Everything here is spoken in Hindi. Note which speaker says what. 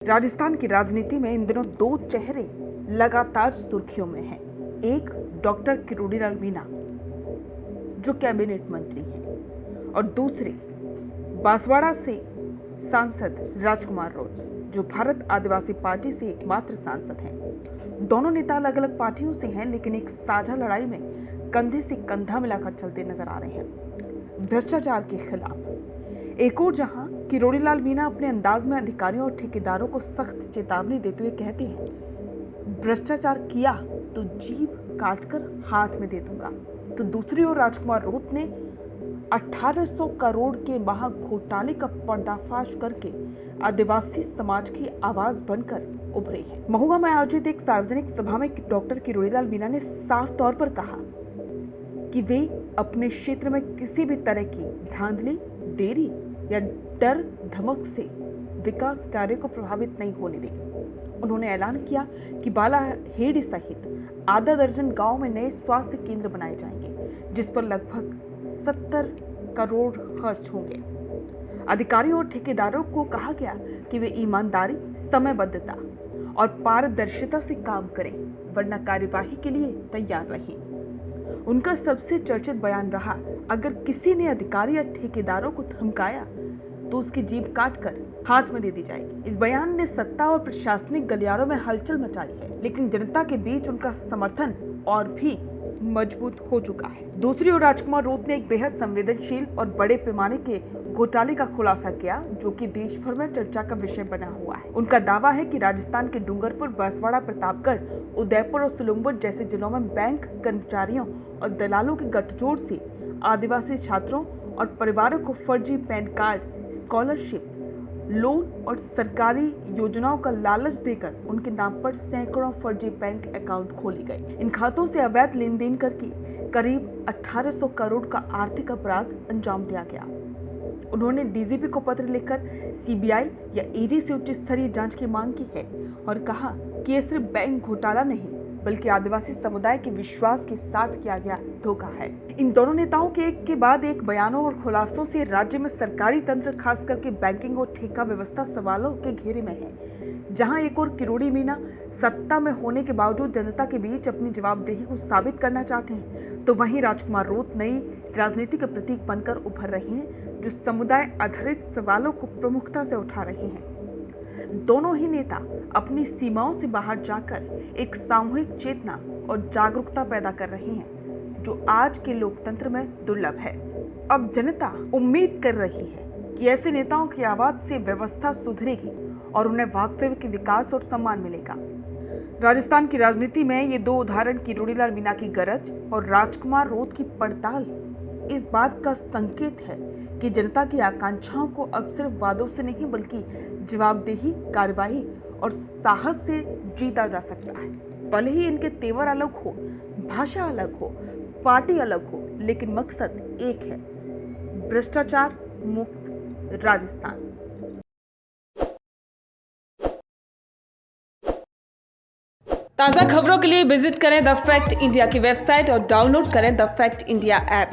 Speaker 1: राजस्थान की राजनीति में इन दिनों दो चेहरे लगातार सुर्खियों में हैं। एक डॉक्टर किरोड़ीलाल मीणा जो कैबिनेट मंत्री हैं और दूसरे बांसवाड़ा से सांसद राजकुमार रोत जो भारत आदिवासी पार्टी से एकमात्र सांसद हैं। दोनों नेता अलग अलग पार्टियों से हैं, लेकिन एक साझा लड़ाई में कंधे से कंधा मिलाकर चलते नजर आ रहे हैं, भ्रष्टाचार के खिलाफ। एक और जहां किरोड़ीलाल मीणा अपने अंदाज में अधिकारियों और ठेकेदारों को सख्त चेतावनी देते हुए कहते हैं, भ्रष्टाचार किया तो जीभ काटकर हाथ में दे दूंगा, तो दूसरी ओर राजकुमार रोत ने 1800 करोड़ के महा घोटाले का पर्दाफाश करके आदिवासी समाज की आवाज बनकर उभरे हैं। महुआ में आयोजित एक सार्वजनिक सभा में डॉक्टर किरोड़ीलाल मीणा ने साफ तौर पर कहा कि वे अपने क्षेत्र में किसी भी तरह की धांधली, देरी या डर धमक से विकास कार्य को प्रभावित नहीं होने देंगे। उन्होंने ऐलान किया कि बालाहेड़ी सहित आधा दर्जन गांव में नए स्वास्थ्य केंद्र बनाए जाएंगे, जिस पर लगभग 70 करोड़ खर्च होंगे। अधिकारियों और ठेकेदारों को कहा गया कि वे ईमानदारी, समयबद्धता और पारदर्शिता से काम करें, वरना कार्यवाही के लिए तैयार रहें। उनका सबसे चर्चित बयान रहा, अगर किसी ने अधिकारी या ठेकेदारों को धमकाया तो उसकी जीभ काटकर हाथ में दे दी जाएगी। इस बयान ने सत्ता और प्रशासनिक गलियारों में हलचल मचाई है, लेकिन जनता के बीच उनका समर्थन और भी मजबूत हो चुका है। दूसरी ओर राजकुमार रोत ने एक बेहद संवेदनशील और बड़े पैमाने के घोटाले का खुलासा किया, जो कि देश भर में चर्चा का विषय बना हुआ है। उनका दावा है कि राजस्थान के डूंगरपुर, बांसवाड़ा, प्रतापगढ़, उदयपुर और सिलुम्बुर जैसे जिलों में बैंक कर्मचारियों और दलालों के गठजोड़ से आदिवासी छात्रों और परिवारों को फर्जी पैन कार्ड, स्कॉलरशिप, लोन और सरकारी योजनाओं का लालच देकर उनके नाम पर सैकड़ों फर्जी बैंक अकाउंट खोले गए। इन खातों से अवैध लेन देन करके करीब 1800 करोड़ का आर्थिक अपराध अंजाम दिया गया। उन्होंने डीजीपी को पत्र लिखकर सीबीआई या ईडी से उच्च स्तरीय जांच की मांग की है और कहा कि यह सिर्फ बैंक घोटाला नहीं, बल्कि आदिवासी समुदाय के विश्वास के साथ किया गया धोखा है। इन दोनों नेताओं के एक के बाद एक बयानों और खुलासों से राज्य में सरकारी तंत्र, खास करके बैंकिंग और ठेका व्यवस्था सवालों के घेरे में है। जहां एक और किरोड़ी मीणा सत्ता में होने के बावजूद जनता के बीच अपनी जवाबदेही को साबित करना चाहते हैं, तो वहीं राजकुमार रोत नई राजनीति के प्रतीक बनकर उभर रहे हैं, जो समुदाय आधारित सवालों को प्रमुखता से उठा रहे हैं। दोनों ही नेता अपनी सीमाओं से बाहर जाकर एक सामूहिक चेतना और जागरूकता पैदा कर रहे हैं, जो आज के लोकतंत्र में दुर्लभ है। अब जनता उम्मीद कर रही है कि ऐसे नेताओं की आवाज से व्यवस्था सुधरेगी और उन्हें वास्तविक विकास और सम्मान मिलेगा। राजस्थान की राजनीति में ये दो उदाहरण, किरोड़ीलाल मीणा की गरज और राजकुमार रोत की पड़ताल, इस बात का संकेत है कि जनता की आकांक्षाओं को अब सिर्फ वादों से नहीं, बल्कि जवाबदेही, कार्यवाही और साहस से जीता जा सकता है। भले ही इनके तेवर अलग हो, भाषा अलग हो, पार्टी अलग हो, लेकिन मकसद एक है, भ्रष्टाचार मुक्त राजस्थान। ताज़ा खबरों के लिए विजिट करें द फैक्ट इंडिया की वेबसाइट और डाउनलोड करें द फैक्ट इंडिया ऐप।